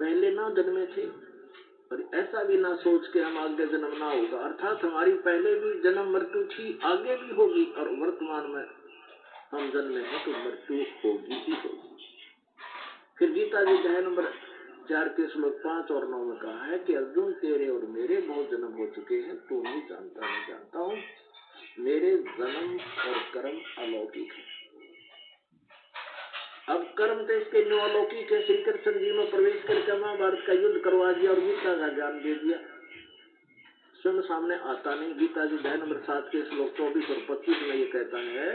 पहले ना जन्मे थे और ऐसा भी ना सोच के हम आगे जन्म ना होगा, अर्थात हमारी पहले भी जन्म मृत्यु थी, आगे भी होगी, और वर्तमान में हम जन्मे हैं तो मृत्यु होगी ही होगी। फिर गीता जी अध्याय नंबर 4 के श्लोक 5 और 9 में कहा है कि अर्जुन तेरे और मेरे बहुत जन्म हो चुके हैं, तू नहीं जानता, मैं जानता हूँ, मेरे जन्म और कर्म अलौकिक है। अब कर्म तो इसके अलौकिक है। श्री कृष्ण जी में प्रवेश करके महाभारत का युद्ध करवा दिया और गीता का ज्ञान दे दिया, स्वयं सामने आता नहीं। गीता जी अध्याय नंबर 7 के श्लोक 24 और 25 में ये कहता है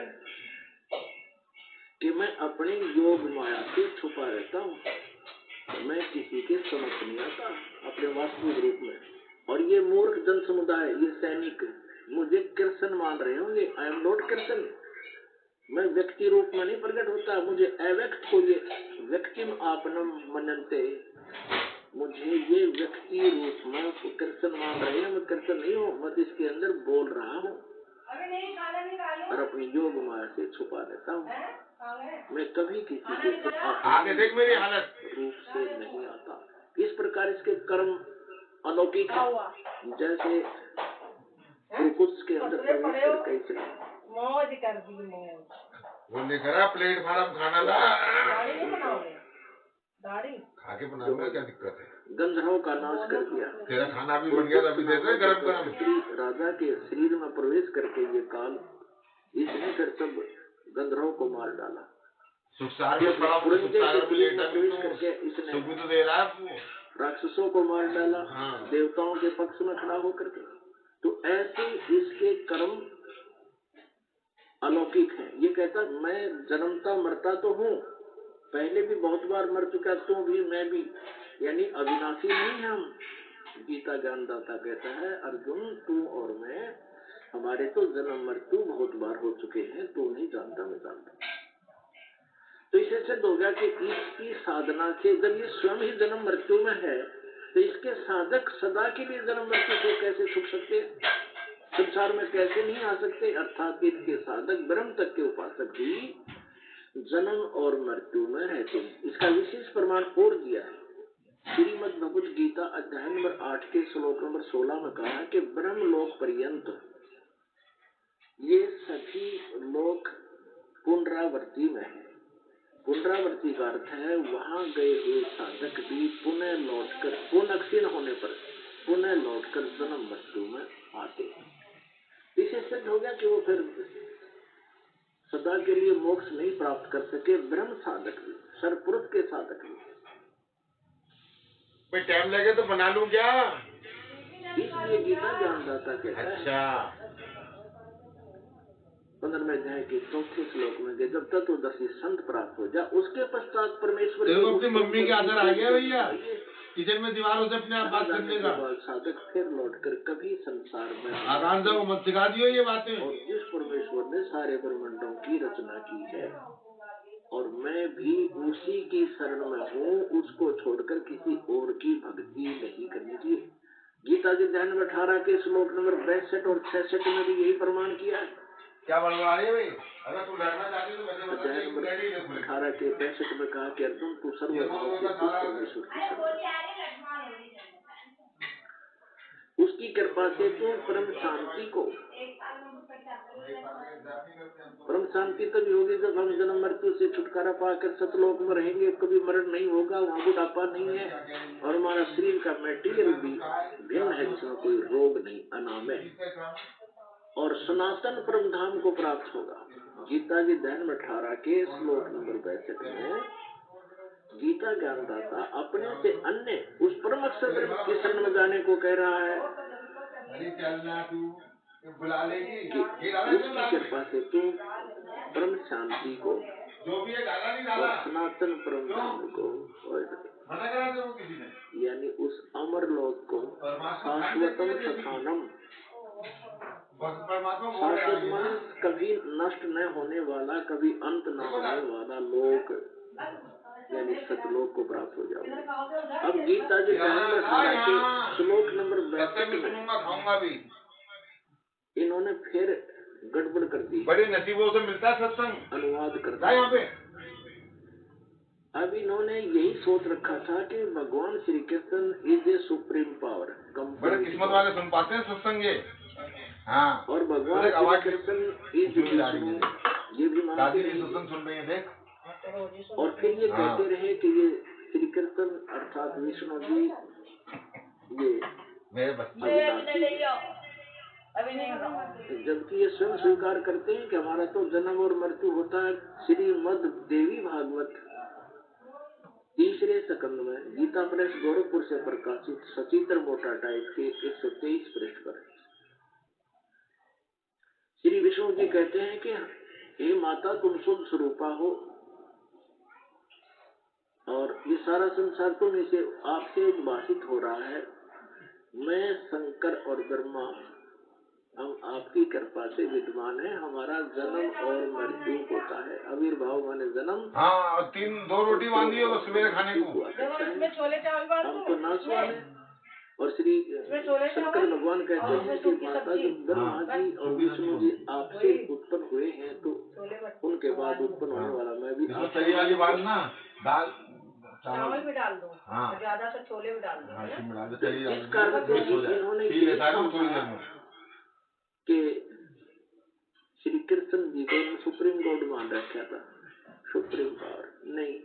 कि मैं अपने योग माया से छुपा रहता हूँ, मैं किसी के समक्ष नहीं आता अपने वास्तविक रूप में। और ये मूर्ख जन समुदाय, ये सैनिक मुझे कृष्ण मान रहे होंगे, आई एम नॉट कृष्ण, मैं व्यक्ति रूप में नहीं प्रकट होता, मुझे अव्यक्त को ये व्यक्तिम आपनम मनन्ते, मुझे ये व्यक्ति रूप में कृष्ण मान रहे हैं, मैं कृष्ण नहीं हूँ, मैं इसके अंदर बोल रहा हूँ और अपनी योग माया से छुपा रहता हूँ। मैं कभी किसी के आगे देख मेरी हालत रूप से नहीं आता। इस प्रकार इसके कर्म अलौकिक है, जैसे कुछ के अंदर प्रवेश करके इसने मौज कर दी, मौज वो लेकर प्लेटफार्म खाना ला, दाढ़ी नहीं बनाओगे, दाढ़ी खा के बना लो, क्या दिक्कत है। गंधर्वों का नाश कर दिया, तेरा खाना भी बन गया, अभी दे दे गरम गरम। राजा के शरीर में प्रवेश करके ये काल इसने फिर सब गंधर्वों को मार डाला। सुखसार में पड़ा, सुखसार में लेटा भी करके इसने सुख भी तो दे रहा है, राक्षसों को मार डाला, हाँ। देवताओं के पक्ष में खड़ा होकर के। तो ऐसे इसके कर्म अलौकिक है। ये कहता मैं जन्मता मरता तो हूँ, पहले भी बहुत बार मर चुका, तू भी मैं भी, यानी अविनाशी नहीं है हम। गीता ज्ञानदाता कहता है अर्जुन तू और मैं, हमारे तो जन्म मृत्यु बहुत बार हो चुके हैं, तू नहीं जानता, मैं जानता। तो इसे सिद्ध हो गया कि इसकी साधना से जब ये स्वयं ही जन्म मृत्यु में है तो इसके साधक सदा के लिए जन्म मृत्यु से कैसे छूट सकते, संसार में कैसे नहीं आ सकते। अर्थात इसके साधक ब्रह्म तक के उपासक भी जन्म और मृत्यु में रहते हैं। इसका विशेष प्रमाण और दिया है। श्रीमद् भगवद गीता अध्याय नंबर 8 के श्लोक नंबर 16 में कहा है कि ब्रह्म लोक पर्यंत ये सभी लोक पुनरावृत्ति में है। पुनरावृत्ति का अर्थ है वहां गए हुए साधक भी पुनः लौटकर, पुनः क्षीण होने पर पुनः लौटकर जन्म मृत्यु में आते हैं। इसे सिद्ध हो गया कि वो फिर सदा के लिए मोक्ष नहीं प्राप्त कर सके। ब्रह्म साधक भी, सर्वपुरुष के साधक भी। कोई टाइम लगे तो बना लूं क्या, इसलिए गीता ज्ञानदाता कहता है अच्छा 15वें अध्याय के 4थे श्लोक में कि जब तक दर्शी संत प्राप्त हो जाए उसके पश्चात परमेश्वर देखो अपनी मम्मी के आदर आ गया भैया, किचन में दीवारों से अपने आप बात करने का। साधक फिर लौटकर कभी संसार में आराम से मत सिखा दियो ये बातें। और जिस परमेश्वर ने सारे ब्रह्मांडों की रचना की है और मैं भी उसी की शरण में हूँ, उसको छोड़कर किसी और की भक्ति नहीं करनी चाहिए। गीता जी अध्याय नंबर 18 के श्लोक नंबर 62 और 66 में भी यही प्रमाण किया है। क्या बड़बड़ा रही है भाई, अगर तू लड़ना चाहती तो वैसे बता। अध्याय नंबर 18 के 65 में कहा कि अर्जुन तू सर्वभाव से परमेश्वर की शरण, उसकी कृपा से तू परम शांति को, परम शांति तभी होगी जब हम जन्म मृत्यु से छुटकारा पाकर सतलोक में रहेंगे, कभी मरण नहीं होगा, वहाँ बुढ़ापा नहीं है और हमारा शरीर का मेटीरियल भी भिन्न है जिसमें कोई रोग नहीं, अनाम है और सनातन परम धाम को प्राप्त होगा। गीता जी अध्याय 18 के श्लोक नंबर 62 में गीता ज्ञानदाता अपने से अन्य उस परम अक्षर ब्रह्म की शरण में जाने को कह रहा है कि उसकी कृपा से तू परम शांति को और सनातन परम धाम को, यानी उस अमर लोक को, शाश्वतम स्थानम, शाश्वत मन कभी नष्ट न होने वाला, कभी अंत न होने वाला लोक, यानी सतलोक को प्राप्त हो जाओगे। अब गीता जी के श्लोक नंबर 62 में इन्होंने फिर गड़बड़ कर दी, बड़े नसीबों से मिलता है सत्संग, अनुवाद कर दिया यहाँ पे अब इन्होंने यही सोच रखा था कि भगवान Shri Krishna is a supreme power, बड़े किस्मत वाले सुन पाते हैं सत्संग ये। हाँ, और भगवान श्री कृष्ण इज विष्णु, ये भी मानते दादी रहे। सत्संग सुन रही है देख। और फिर ये कहते रहे कि ये श्री कृष्ण अर्थात विष्णु जी ये मेरे बच्चे अभी नहीं होगा। जबकि ये स्वयं स्वीकार करते हैं कि हमारा तो जन्म और मृत्यु होता है। श्रीमद देवी भागवत तीसरे सकंद में गीता प्रेस गोरखपुर से प्रकाशित सचित्र मोटा टाइप के 123 पृष्ठ पर श्री विष्णु जी कहते हैं कि हे माता तुम शुद्ध स्वरूपा हो और ये सारा संसार तुम्हें से आपसे उद्भाषित हो रहा है। मैं शंकर और ब्रह्मा हम आपकी कृपा से विद्वान है। हमारा जन्म और मृत्यु होता है। आविर्भाव माने जन्म। हाँ, 2 रोटी बांधी हो तो सवेरे खाने को। छोले चावल बांध हम तो नासवान है। और श्री शंकर भगवान कहते हैं कि माता जब ब्रह्मा जी और विष्णु जी आपसे उत्पन्न हुए हैं तो उनके बाद उत्पन्न होने वाला मैं भी इसमें तरी वाली बांधना, दाल चावल भी डाल दो। हाँ, ज्यादा से छोले भी डाल दो। इस कारण से इन्होंने कि श्री कृष्ण जी को सुप्रीम गॉड मान रखा था, सुप्रीम पावर नहीं।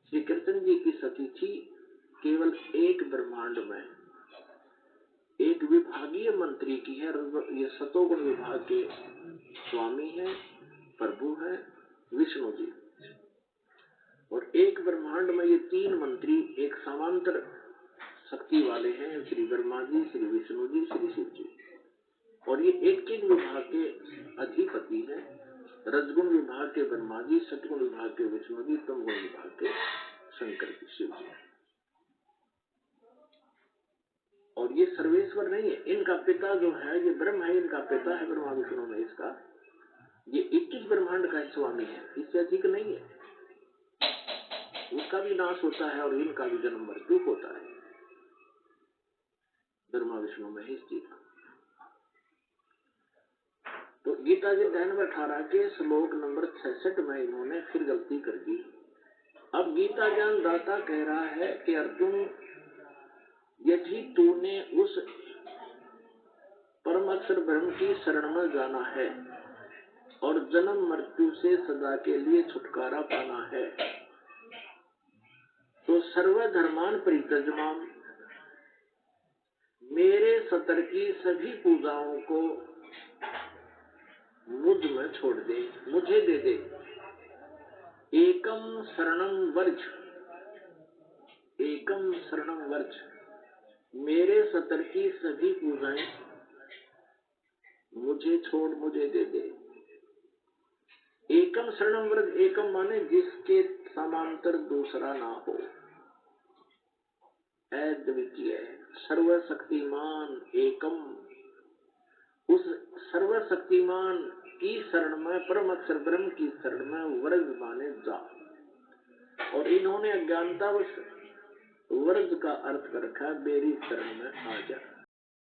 श्री कृष्ण जी की सती थी केवल एक ब्रह्मांड में एक विभागीय मंत्री की है। ये सतोगुण विभाग के स्वामी है, प्रभु है विष्णु जी। और एक ब्रह्मांड में ये 3 मंत्री एक समांतर शक्ति वाले हैं, श्री ब्रह्मा जी, श्री विष्णु जी, श्री शिव जी। और ये एक विभाग के अधिपति हैं। रजगुण विभाग के ब्रह्मा जी, सतगुण विभाग के विष्णु जी, तमगुण विभाग के शंकर जी, शिव जी। और ये सर्वेश्वर नहीं है। इनका पिता जो है ये ब्रह्म है, इनका पिता है ब्रह्मा विष्णु में। इसका ये 21 ब्रह्मांड का स्वामी है, इससे अधिक नहीं है। उसका भी नाश होता है और इनका भी जन्म मृत्यु होता है। ब्रह्मा विष्णु में ही स्थित। तो गीता जी अध्याय नंबर 18 के श्लोक नंबर 66 में इन्होंने फिर गलती कर दी। अब गीता ज्ञान दाता कह रहा है कि अर्जुन यदि तूने उस परम अक्षर ब्रह्म की शरण में जाना है और जन्म मृत्यु से सदा के लिए छुटकारा पाना है तो सर्वधर्मान परित्यज्यमाम, मेरे सतर की सभी पूजाओं को मुझ में छोड़ दे, मुझे दे दे। एकम शरणम वर्ज, एकम शरणम वर्ज, मेरे सतर की सभी पूजाएं मुझे छोड़, मुझे दे दे। एकम शरणम वर्ज, एकम माने जिसके समांतर दूसरा ना हो, अद्वितीय, सर्वशक्तिमान एकम। उस सर्वशक्तिमान की शरण में, परम अक्षर ब्रह्म की शरण में वर्ज माने जा। और इन्होंने अज्ञानतावश वर्ज का अर्थ कर रखा, मेरी शरण में आ जा।